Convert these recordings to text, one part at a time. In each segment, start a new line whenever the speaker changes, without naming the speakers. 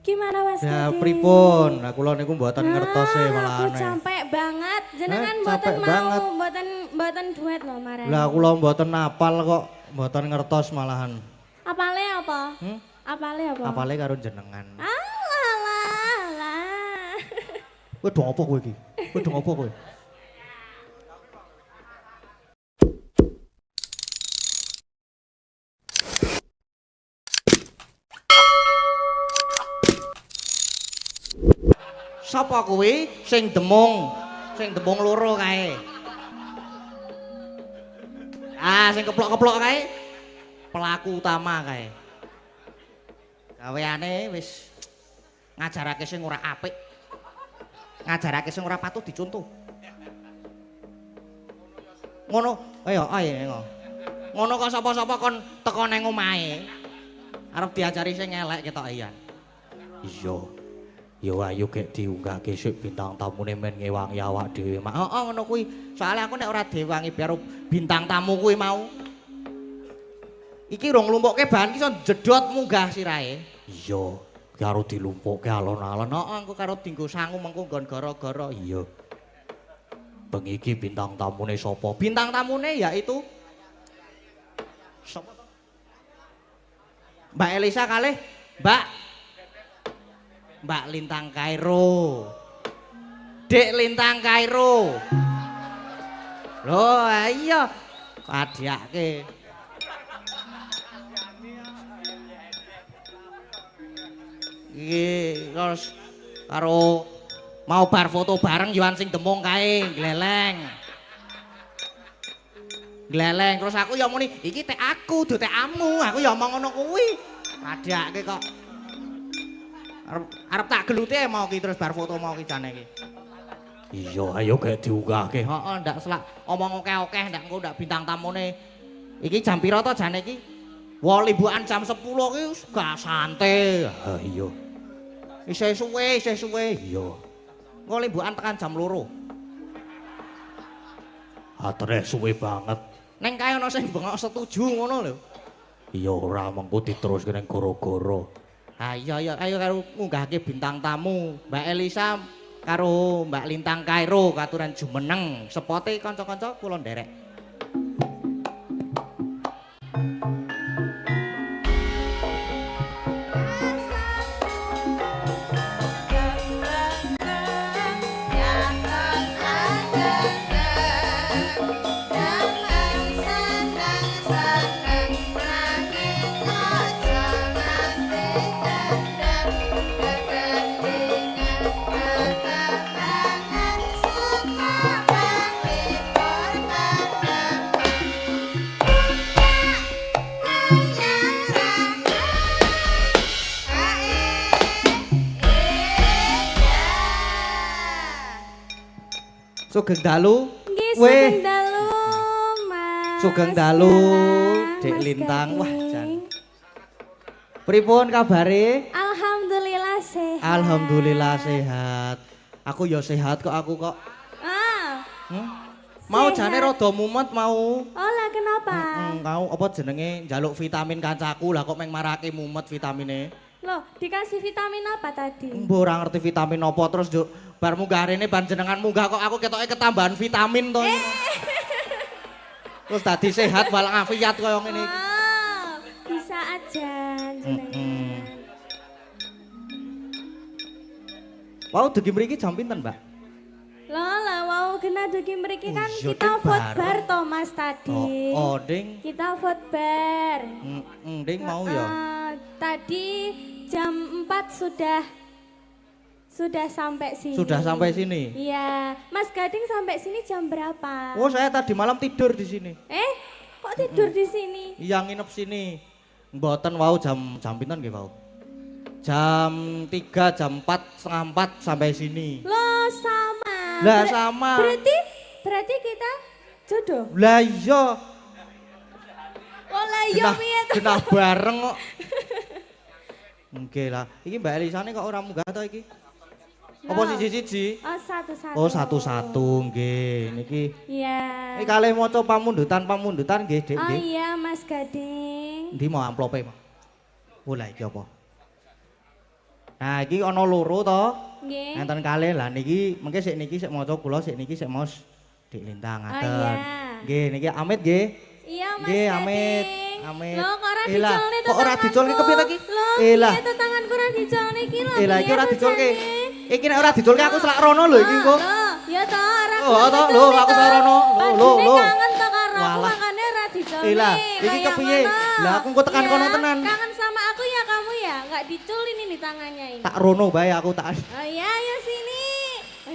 Gimana Mas
Ya
Gading?
pripun? Nah kula niku mboten ngertos e
Aku
malahane.
capek banget. Jenengan
Capek
mboten
banget.
mau, mboten duet loh marane.
Lah kula mboten apal kok, mboten ngertos malahan.
Apale apa?
Hmm?
Apale apa?
Apale karo jenengan.
Alah, alah.
Kowe do apa kowe iki? Kowe do apa kowe? Sapa kuwi sing demung? Sing demung loro kae. Ah, sing keplok-keplok kae pelaku utama kae. Gaweane wis ngajarake sing ora apik. Ngajarake sing ora patut dicontoh. Ngono, ayo ngono. Ngono kok sapa-sapa kon teko nang omahe. Arep diajari sing elek ketok iyan. Iya. Yo ayo gek diunggahke sik bintang tamune men ngewangi awak dhewe. Heeh ngono kuwi. Soale aku nek ora diwangi biar bintang tamu kuwi mau. Iki rong nglumpukke bahan iki iso jedot munggah sirahe. Iya, karo dilumpukke alon-alon. Heeh engko karo dienggo sangu mengko nggon gara-gara. Iya. Bengi iki bintang tamune sapa? Bintang tamune yaitu sapa? Mbak Elisa kalih Mbak Lintang Kairo. Dek Lintang Kairo. Loh, iya. Adiake. Iki terus karo mau bar foto bareng Yohan sing demung kae, gleleng. Gleleng terus aku ya muni, iki tek aku, do tek amu. Aku ya omong ngono kuwi. Adiake kok. Arep tak gelute mau ki terus bar foto mau ki jane iki. Iya, ayo gek diunggahke. Heeh, ndak selak omong akeh-akeh ndak engko ndak bintang tamune. Iki jam pira to jane iki? Walibukan jam 10 ki gak santai. Ha iya. Isih suwe. Iya. Engko limbukan tekan jam 2. Atere suwe banget. Neng kae ana sing bengok setuju ngono lho. Iya ora mengko diteruske ning goro-goro. Ha iya ayo karo ngunggahke bintang tamu Mbak Elisa karo Mbak Lintang Kairo katuran jumeneng sepote kanca-kanca kula nderek. Sugeng dalu.
Nggih, sugeng dalu, Mas.
Sugeng dalu, Dek Lintang. Wah, jan. Pripun kabare?
Alhamdulillah sehat.
Alhamdulillah sehat. Aku ya sehat kok aku kok.
Ah.
Mau
Sehat.
jane rada mumet mau.
Oh lah kenapa?
Kau apa jenenge njaluk vitamin kancaku lah kok meng marake mumet vitamine.
Loh, dikasih vitamin apa tadi?
Mbok ora ngerti vitamin apa terus juk bar munggah rene panjenengan munggah kok aku ketoke ketambahan vitamin to. Terus tadi sehat walafiat kaya ngene iki.
Oh, bisa aja jenengan.
Wau dugi mriki jam pinten, Mbak?
Lah, wow, kena dugi mriki kan
Iya,
kita
Ding,
vote
baru.
bar to Mas tadi.
Ding.
Kita vote bar.
Ding mau ya.
Tadi jam 4 sudah sampai sini.
Sudah sampai sini.
Iya, Mas Gading sampai sini jam berapa?
Oh, saya tadi malam tidur di sini.
Kok tidur di sini?
Iya nginep sini. Mboten wau jam pinten nggih wau. Jam 3, jam 4, setengah 4 sampai sini.
Loh, sama.
Lah sama.
Berarti kita jodoh.
Lah iya.
Oh lah iya piye to?
Genah bareng kok. Nggih lah. Iki Mbak Elisane kok ora munggah to iki? Apa siji-siji?
Oh, satu-satu.
Oh, satu-satu nggih. Niki.
Iya.
Iki kalih maca pamundutan nggih, Dik
Oh
nggih.
iya, Mas Gading.
Endi mau amplope, Pak? Oh, lah iki apa? Nah, iki ana loro to.
Nggih.
Enten kalih. Lah niki mengke sik niki sik maca kula, sik niki sik maos Dik Lintang ngaten.
Oh, iya.
Nggih, niki Amit nggih.
Iya Mas
Nggih,
Gading.
Amit. Amit.
Loh kok ora
Elah,
dicolne
kok ora dicolke kepiye ta iki?
Loh,
Elah.
piye to tanganku ora dicolne iki lho.
Elah iki
piye
ora dicolke.
rasane?
Iki nek ora dicolke aku selak rono lho iki engko.
Loh, ya to ora.
Oh, toh, lho, aku selak rono. Lho, lho.
Kangen to karo aku
Walah.
makane ora dicolne.
Elah, iki
kayak
kepiye?
ngono.
Lah aku engko tekan
Ya,
kono tenan.
Kangen sama aku ya kamu ya, enggak diculin ini tangannya ini.
Tak rono bae aku tak.
Oh iya, ayo sini.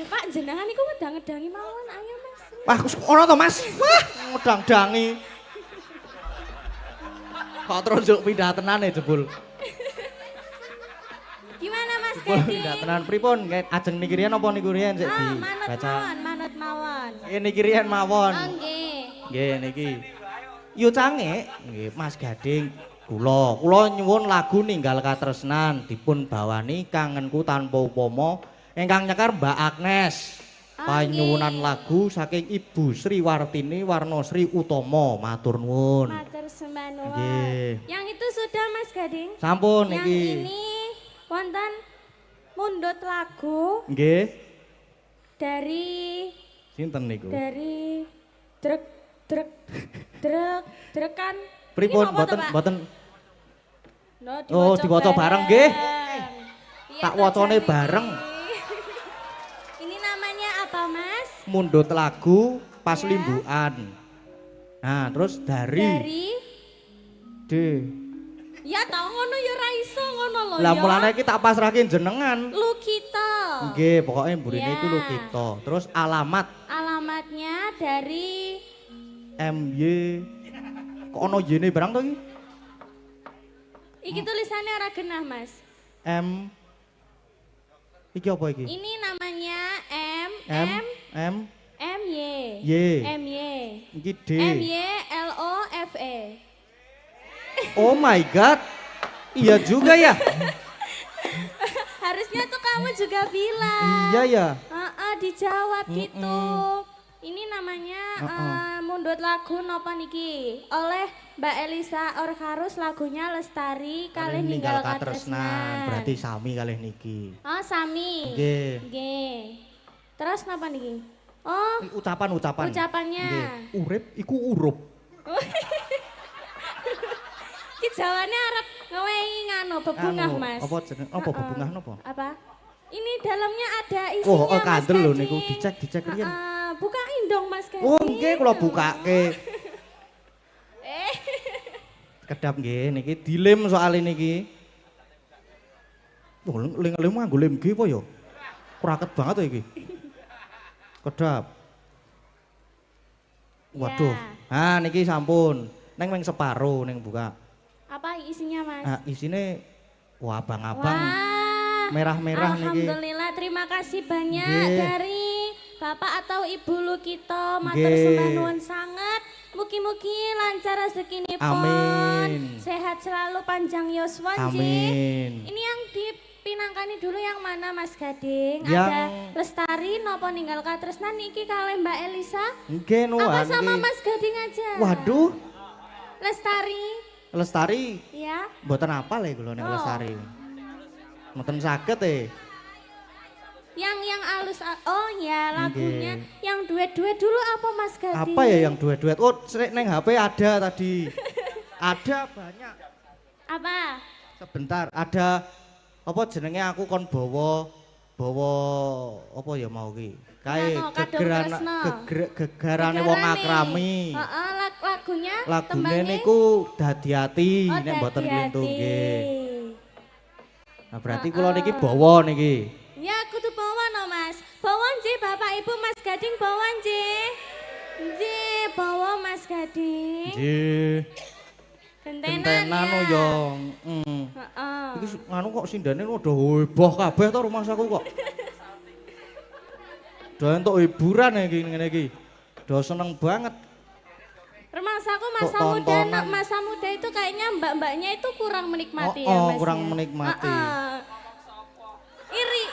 Pak, jenengan iku ngedang-ngedangi mawon, ayo Mas.
Wah, ono to Mas? Wah, ngedang-dangi. Kok terus juk pindah tenan ya jebul.
Gimana Mas
Jebul
Gading?
pindah tenan pripun? Ajeng niki riyen apa niku riyen sik
Ah,
di
manut
baca.
mawon, manut mawon.
Niki riyen mawon.
Oh, nggih.
Nggih niki. Yu cange, nggih Mas Gading. Kula nyuwun lagu Ninggal Katresnan dipun bawani Kangenku Tanpa Upama ingkang nyekar Mbak Agnes. Panyuwunan lagu saking Ibu Sri Wartini Warnosri Utomo, matur nuwun.
Matur sembah nuwun.
Nggih.
Yang itu sudah Mas Gading.
Sampun
Yang
niki.
ini wonten mundut lagu
Nggih.
dari
Sinten niku?
drek drek drek drekan.
Pripun
Ini apa
boten
to, Pak?
boten
No,
Oh, diwaca bareng, nggih.
Iya,
Tak
toh,
wacane
Jan,
bareng.
iki. Ini namanya apa Mas?
Mundut lagu pas
Ya.
limbukan. Nah, terus
Dari
D.
ya tau ngono ya ra iso ngono lho
Lah
ya.
mulane iki tak pasrahke jenengan.
Lukito.
Nggih, pokoke mburine
Ya.
iku lho kita. Terus alamat
Alamatnya dari
MY. Kok ono Y-ne barang to iki?
iki tulisannya ora genah Mas.
M. Iki apa iki?
Ini namanya
M
Y.
Y.
MY.
Iki D.
MYLOFE.
Oh my god. Iya juga ya.
Harusnya tuh kamu juga bilang.
Iya ya.
Dijawab gitu. Ini namanya mundut lagu nopo niki oleh Mbak Elisa Orkarus, lagunya Lestari kalih Ninggal Katresnan.
Berarti sami kalih niki.
Oh sami.
Nggih.
Nggih. Terus napa niki? Oh
Ucapan.
ucapannya.
Nggih. Urip iku urup.
Ki jawane arep ngewehi ngano bebungah
Anu,
Mas.
Apa jeneng? Apa bebungah napa?
Apa? Ini dalamnya ada isinya
Oh,
Mas
kandel lho
Gading.
niku dicek riyen.
Bukain dong Mas Gading.
Oh, nggih kula bukake.
Eh.
Kedap nggih niki dilem soal niki. Oh, ling-ling nganggo lem nggih apa ya? Kuraket banget to iki. Kedap. Waduh. Ah niki sampun. Neng meng separo neng buka.
Apa isinya Mas?
Ah isine wah abang-abang
Wah.
merah-merah niki.
Alhamdulillah, terima kasih banyak
Nggih.
dari Bapak atau Ibu Lukito. Matur
Nggih.
sembah nuwun sangat. Mugi-mugi lancar rezekinipun.
Amin.
Sehat selalu, panjang yuswa nggih.
Amin.
Ini yang dipinangkani dulu yang mana Mas Gading?
Yang-
Ada Lestari nopo Ninggal Katresnan niki kalih Mbak Elisa.
Nggih
Apa
nuan
sama
niki.
Mas Gading aja?
Waduh,
Lestari,
Lestari
ya.
mboten apal ya kula nek
Oh.
Lestari. Mboten saged
Yang alus, oh ya lagunya. Yang duet-duet dulu apa Mas Gading?
Apa ya yang duet-duet? Oh, neng HP ada tadi. Ada banyak.
Apa?
Sebentar, ada apa jenenge aku kon bawa apa ya mau ki? Kae
Ano, Kadung
gegeran
Tresno.
gegarane wong akrami.
Heeh, lagunya
Lagune
tembangnya?
niku Dadi Ati
Oh,
nek mboten
Dadi
klintu
Ati.
nggih. Nah, berarti kula niki bawa niki.
Ya kudu bawa no Mas. Bawa nggih Bapak Ibu Mas Gading bawa nggih. Nggih, bawa Mas Gading.
Nggih.
Gentenan
Gentenan
ya.
yo.
Heeh.
Iki nganu kok sindane udah heboh kabeh to rumah saku kok. Udah entuk hiburan iki ngene iki. Udah seneng banget.
Rumahsaku
Kok tontonan?
masa muda itu kayaknya mbak-mbaknya itu kurang menikmati ya
Oh,
Mas.
kurang
ya?
menikmati.
Heeh.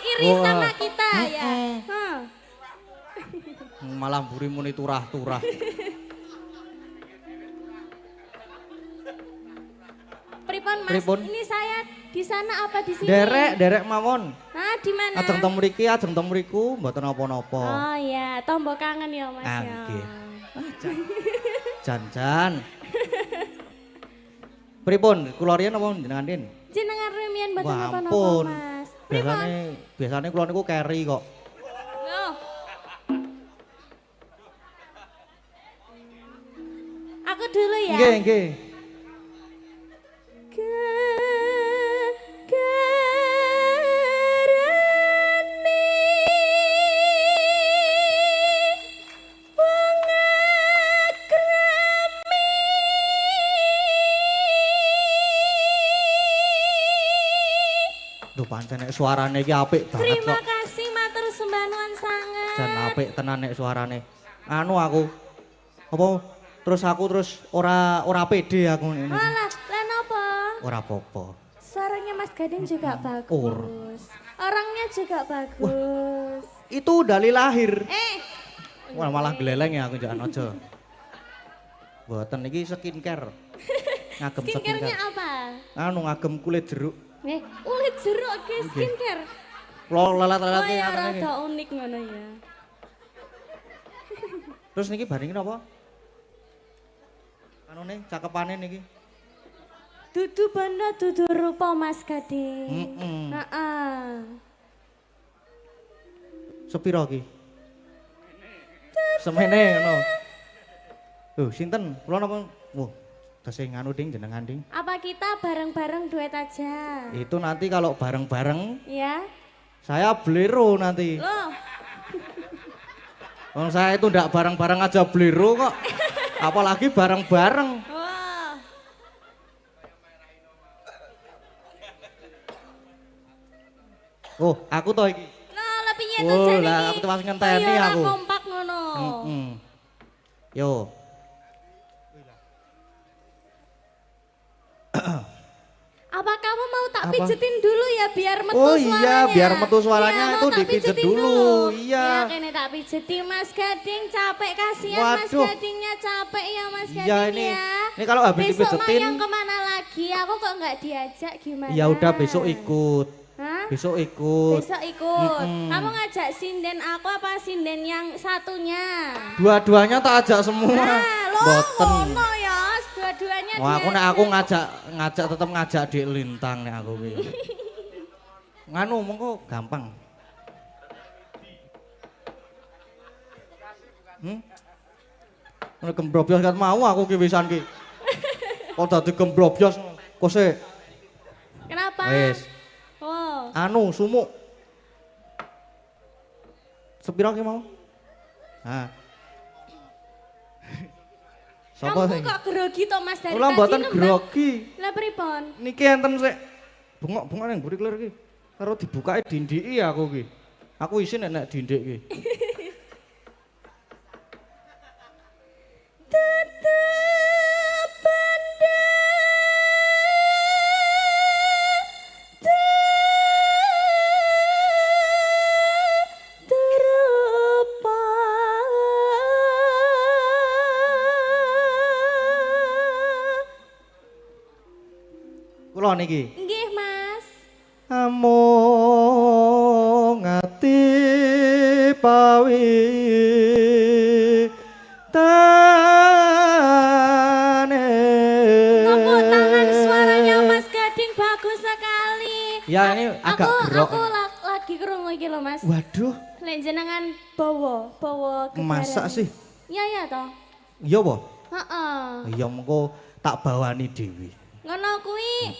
Iri
Wah.
sama kita ya.
Mm-mm.
Hah.
Malah mburi muni turah-turah.
Pripun Mas,
Pripun?
ini saya Di sana apa di sini?
Derek mawon.
Nah, di mana?
Ajeng teng mriki, ajeng teng mriku mboten napa-napa.
Oh iya, tombol kangen ya Mas
Ah,
ya.
nggih. Jan. Pripun? Kula riyen napa jenengan Din?
Jenengan remian mboten
Wah,
napa-napa
ampun.
Mas. Pripun?
Biasane kula niku carry kok.
Loh. Aku dulu ya.
Nggih. Duh pancen nek suarane iki apik banget
Terima
kok.
kasih matur sembah nuwun sanget.
Jan apik tenan nek suarane. Anu aku. Apa terus ora pede aku ini.
Alah, lah napa?
Ora apa-apa.
Suaranya Mas Gading juga bagus.
Or.
Orangnya juga bagus.
Itu dari lahir. Wah malah
Oke.
geleleng ya aku jangan aja. Mboten iki skincare. Ngagem
Skincare-nya
skincare.
apa?
Anu ngagem kulit jeruk.
Kulit jeruk ke skincare.
Lo
Oh
lelet-lelet
ya
iki.
rada unik ngono ya.
Terus niki baringin apa? Anune cakepane niki.
Dudu banda dudu rupa Mas Gading.
Heeh.
Heeh.
Sepiro ki? Semene ngono. Loh, sinten? Kula napa? Wah, tesih nganu ding jenengan ding.
Apa kita bareng-bareng duet aja?
Itu nanti kalau bareng-bareng
Ya.
saya blero nanti.
Loh,
Wong saya itu ndak bareng-bareng aja blero kok. Apalagi bareng-bareng.
wah.
Oh, aku toh iki.
Nah, lebih
Oh,
nyata jane
lah,
iki.
aku tuh masih ngenteni
Kayak ora
aku.
kompak ngono.
Heeh. Yo.
Apa kamu mau tak
Apa?
pijetin dulu ya biar metu
Oh
suaranya?
iya, biar metu suaranya
Iya,
itu
mau tak
dipijet
pijetin
dulu. Iya.
Ya kene tak pijetin Mas Gading, capek kasihan Mas
Waduh.
Gadingnya capek ya Mas
Iya,
Gading
ini-
ya.
ini kalau habis
Besok
dipijetin-
Mayang kemana lagi? Aku kok nggak diajak gimana?
Ya udah besok ikut.
Hah?
Besok ikut.
Besok ikut.
Mm-mm.
Kamu ngajak sinden aku apa sinden yang satunya?
Dua-duanya tak ajak semua.
Nah, lo
Boten.
ngono ya, dua-duanya
Wah, aku nek
diajak.
aku ngajak tetep ngajak Dik Lintang nek aku ki. Nganu mengko gampang. Nek gembrobyos kat mau aku ki wisan ki. Kok dadi gembrobyos kok sik
Kenapa?
wis
Oh,
anu sumuk. Sepiro ki mau? Hah. Sopo
kamu
sing?
kok grogi toh Mas dari
Kula
tadi
mboten
nembang?
grogi.
Lah pripun?
Niki enten sik bungok-bungok ning mburi klir iki. Karo dibukake dindiki aku ki. Aku isin nek dindik ki.
Tetap benda terupa.
Kula niki.
Nggih Mas.
Amung ati pawi tane.
Tepuk tangan suaranya Mas Gading bagus sekali.
Ya, ini agak gerok.
Aku lagi krungu iki lho Mas.
Waduh,
Lek jenengan bawa kegaran.
masa sih?
Iya ya toh.
Iya apa?
Heeh.
Ya mengko tak bawani dhewe.
Ngono kuwi.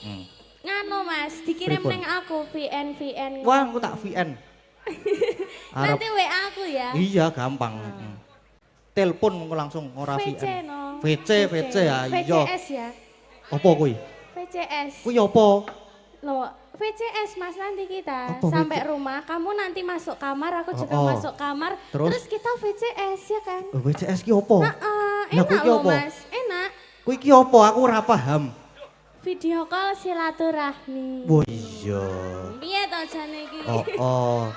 Nganu Mas, dikirim
Pripun?
neng aku VN.
Wah, aku tak VN. Arep
Nanti WA aku ya.
iya gampang. Telepon mengko langsung ora
VC
VN.
no.
VC ya iya.
VCS ya.
Apa kuwi?
VCS.
Kuwi apa?
Loh, VCS Mas nanti kita
Apa
sampai
VC?
rumah, kamu nanti masuk kamar, aku juga
Oh, oh.
masuk kamar.
Terus?
kita VCS ya kan?
Oh, VCS ki apa?
Heeh,
Lah, kuwi
enak loh
apa?
Mas, enak.
Kuwi ki apa? Aku ora paham.
Video call silaturahmi.
Wah iya.
Piye to jane iki?
Oh.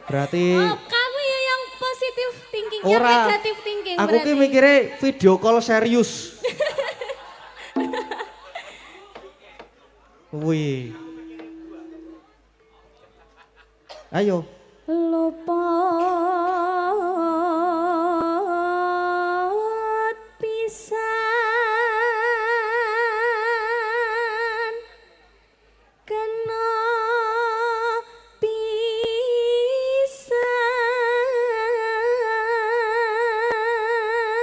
Berarti
Oh, kamu ya yang positif thinking, yang
ora.
negatif thinking
Aku
berarti.
ki mikire video call serius. kuwi. Ayo.
Luput pisan kena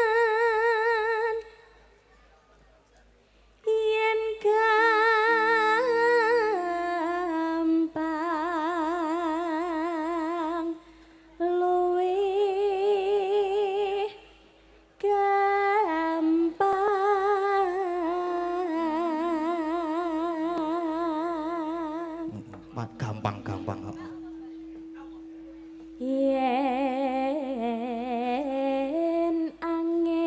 pisan yen gampang luwih gampang.
Gampang.
Yen angel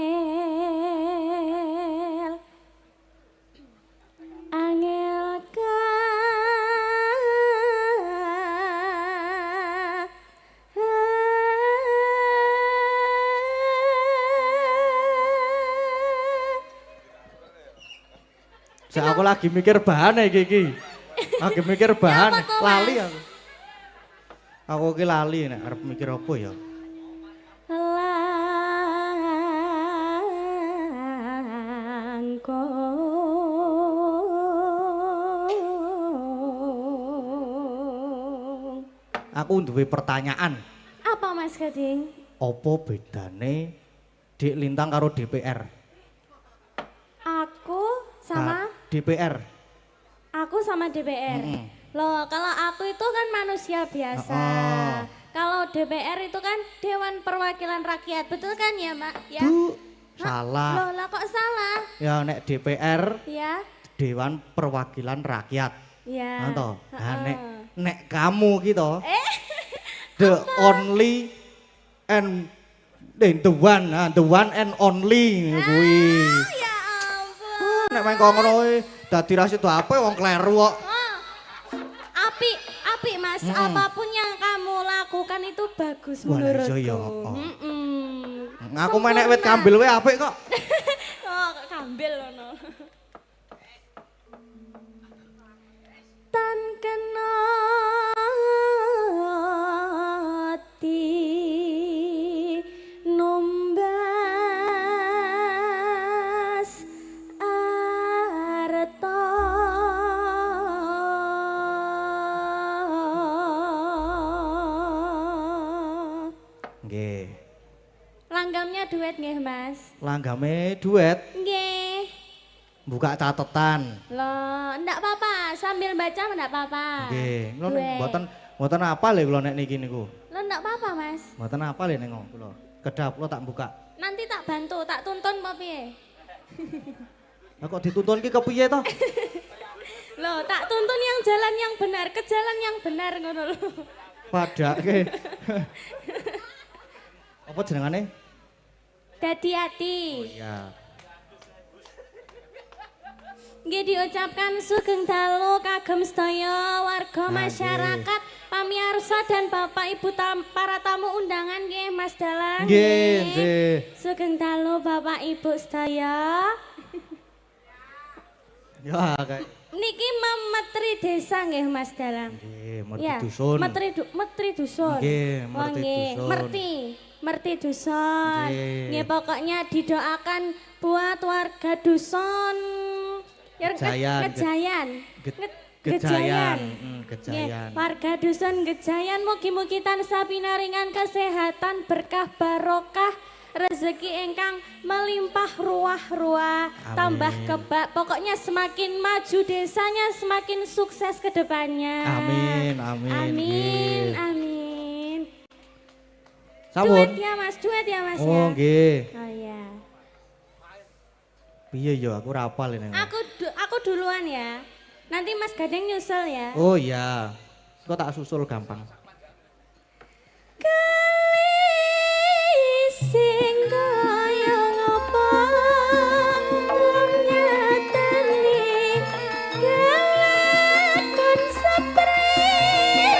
Aku lagi mikir bahan iki. Lagi mikir bahan,
Ya, apa tuh,
lali
Mas?
aku. Aku ki lali nek arep mikir apa ya.
Langkung.
Aku duwe pertanyaan.
Apa Mas Gading?
Apa bedane Dik Lintang karo DPR?
Aku sama
DPR.
Aku sama DPR.
Mm-mm.
Loh, kalau aku itu kan manusia biasa.
Oh.
Kalau DPR itu kan Dewan Perwakilan Rakyat. Betul kan ya, Mbak? Ya.
Duh,
Hah?
salah.
Loh, lah kok salah?
Ya nek DPR
Ya.
Dewan Perwakilan Rakyat.
Ya.
Nah,
Heeh.
nek kamu gitu. The only and the one and only kuwi.
Ya ampun.
Nek main kok ngono dadi rasid apa wong kleru kok.
Api Mas, apapun yang kamu lakukan itu bagus
Wah,
menurutku.
iya ya, oh. Aku
Sempurna.
menek wit kambil wae apik kok.
Oh, kambil lono. Tan kena ati numbas arta
Nggih.
Langgamnya duet nggih Mas?
Langgame duet,
Nggih.
buka catatan.
Loh, ndak apa-apa, sambil baca ndak apa-apa.
Nggih. Kula
Duet.
mboten apal lho kula nek niki niku.
Loh, ndak apa-apa Mas.
Mboten apal nek kula. Kedap kula tak buka.
Nanti tak bantu, tak tuntun apa piye?
Lah kok dituntun ki kepiye to?
Loh, tak tuntun yang jalan yang benar, ke jalan yang benar ngono lho.
Padake. Apa jenengane?
Dadi ati.
Ya.
Nggih diucapkan sugeng dalu kagem sedaya warga
Nah,
masyarakat, pamirsa dan Bapak Ibu para tamu undangan nggih Mas Dalang.
Nggih, nggih.
Sugeng dalu Bapak Ibu sedaya.
Ya kayak
Niki memetri desa nggih Mas Dalang.
nggih, merti
Ya,
dusun.
metri dusun.
Nggih,
Oh,
merti
nggih,
dusun.
merti dusun.
Nggih.
Nggih, pokoknya didoakan buat warga dusun. Ya,
Gejayan,
Gejayan.
Gejayan.
Nggih,
Gejayan.
warga dusun Gejayan mugi-mugi tansah pinaringan kesehatan, berkah barokah, rezeki ingkang melimpah ruah-ruah,
Amin.
tambah kebak. Pokoknya semakin maju desanya, semakin sukses ke depannya.
Amin, amin.
Amin,
nggih.
amin.
Sampun.
Duet ya Mas ya.
Oh, nggih.
Oh ya.
Piye ya aku ora apal ini.
Aku duluan ya. Nanti Mas Gading nyusul ya.
Oh iya. Kok tak susul gampang.
Sing kaya ngapa nyatane kelakon seprene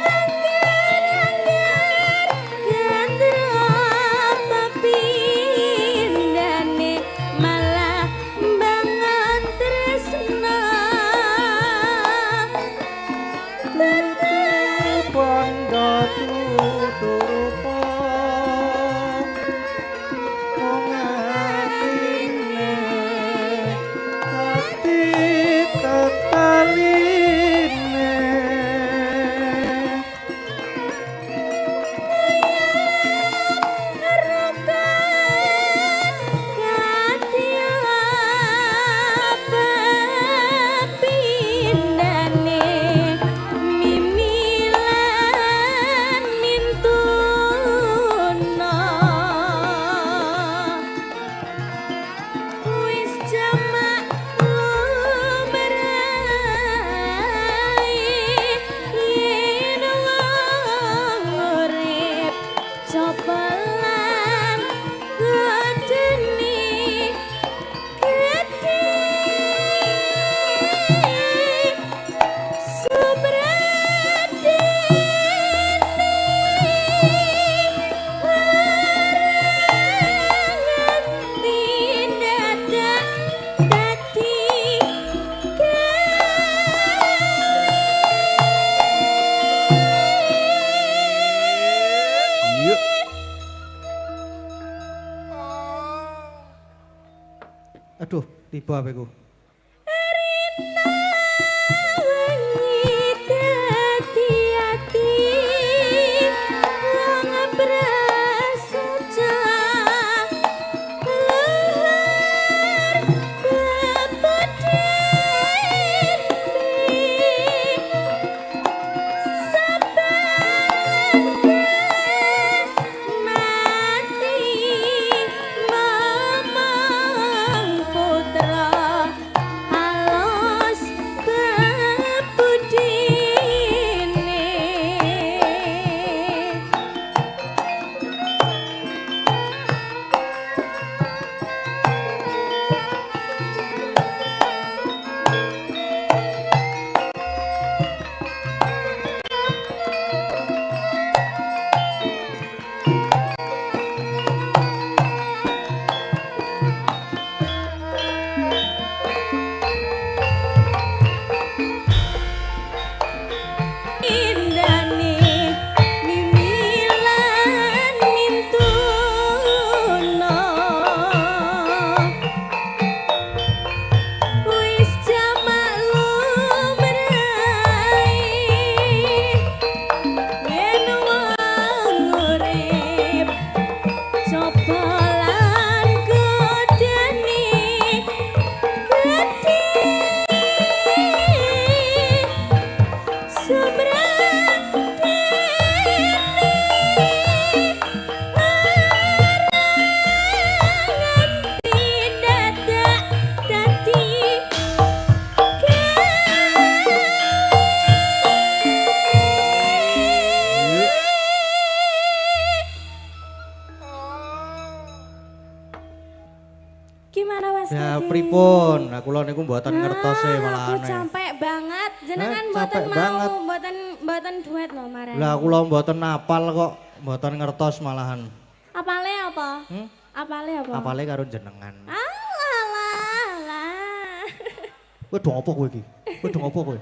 anggar-anggar gandra pepindane malah banget tresna
aku turupa wong atine ati tekaline
Copelan gedeni gede
Iya. Aduh, tiba HP ku.
Gimana Mas
Ya
Gading?
pripun? Nah kula niku mboten ngertos e
Aku
malahane.
capek banget. Jenengan
capek
mboten
banget.
mau mboten duet loh marane.
Lah kula mboten apal kok, mboten ngertos malahan.
Apale apa?
Hmm?
Apale apa?
Apale karo jenengan.
Alah.
Kowe dong apa kowe iki? Kowe dong apa kowe?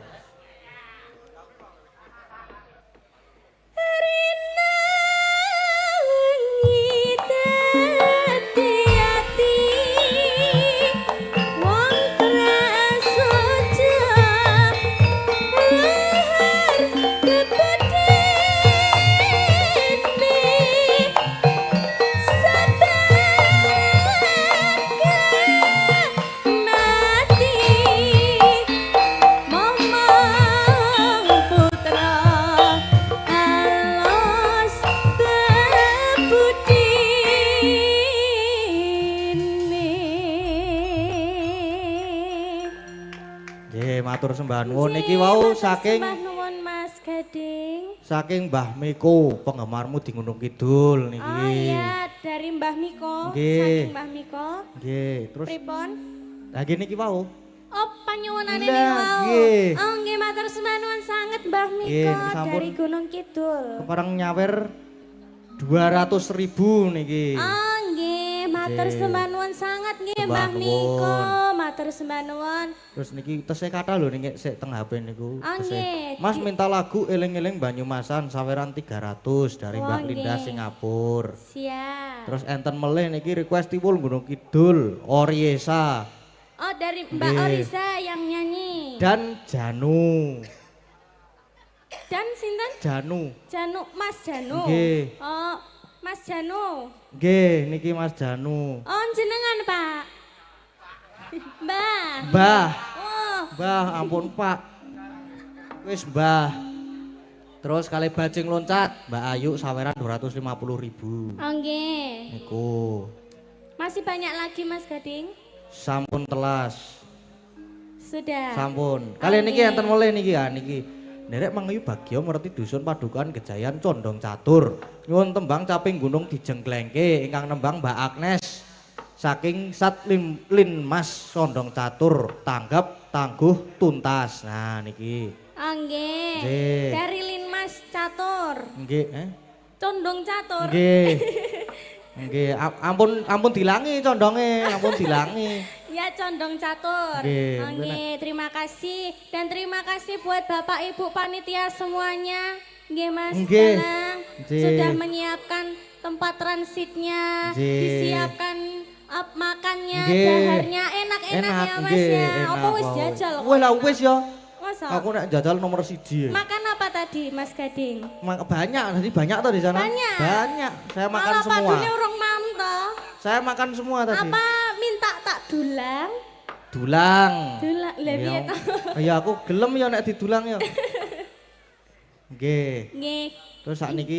Nggih, matur sembah nuwun niki wau saking
Sembah nuwun Mas Gading.
saking Mbah Miko, penggemarmu di Gunung Kidul niki.
Oh iya, dari Mbah Miko.
Nggih.
Saking Mbah Miko.
Nggih, terus
Pripun?
lagi niki wau.
Oh, panyuwunane
Lah,
niku wau.
nggih.
Oh, nggih matur sembah nuwun sanget Mbah Miko
Nggih, sampun.
dari Gunung Kidul.
Kepareng nyawer 200.000 niki.
Oh, nggih, Matur sembah nuwun sangat nggih
Sembah
Mbah Miko.
nuwun.
Matur sembah nuwun.
Terus niki tesih kathah lho ning sik teng HP niku.
Oh,
Tesih.
nggih.
Mas minta lagu eling-eling Banyumasan saweran 300 dari
Oh,
Mbak Linda
nggih.
Singapura.
Siap.
Terus enten melih niki request tipul Gunung Kidul, Oriesa
Oh, dari Mbak
Nggih.
Orisa yang nyanyi.
dan Janu.
Dan sinten?
Janu.
Janu, Mas Janu.
Nggih.
Oh, Mas Janu.
Nggih, niki Mas Janu.
Oh, jenengan, Pak. Mbah.
Mbah,
Oh,
Mbah, ampun Pak. Wis Mbah. Terus kali bajing loncat, Mbak Ayu saweran 250.000.
oh nggih.
Niku.
Masih banyak lagi Mas Gading?
Sampun telas.
Sudah.
Sampun. Kali niki
Oke.
enten mulai niki ya niki. Derek Mang Ayu Bagio merti dusun padukan Gejayan Condong Catur. Nyuwun tembang caping gunung dijengglengke ingkang nembang Mbak Agnes. Saking Sat Lin Mas Condong Catur tanggap tangguh tuntas. Nah niki.
Oh nggih.
Nggih.
Dari Linmas Catur.
Nggih,
Condong Catur.
Nggih. Nggih, ampun dilangi condonge, ampun dilangi.
Ya Condong Catur.
Nggih,
Oh nggih, terima kasih dan terima kasih buat Bapak Ibu panitia semuanya. Nggih Mas
Nggih.
Danang
Nggih.
sudah menyiapkan tempat transitnya,
Nggih.
disiapkan makannya,
Nggih.
daharnya enak-enak ya Mas
nggih,
ya.
enak
Apa wis
wae.
jajal?
Wes lah wis ya.
Masa?
Aku nek jajal nomor 1.
Makan apa tadi Mas Gading?
Banyak, tadi banyak tuh di sana.
Banyak?
Banyak. Saya makan
Malah
semua.
padune urung mam toh.
Saya makan semua tadi.
Apa minta tak dulang?
Dulang.
Dulang, lah piye toh?
Ya aku gelem ya nek didulang ya. Nggih.
Nggih.
Terus sakniki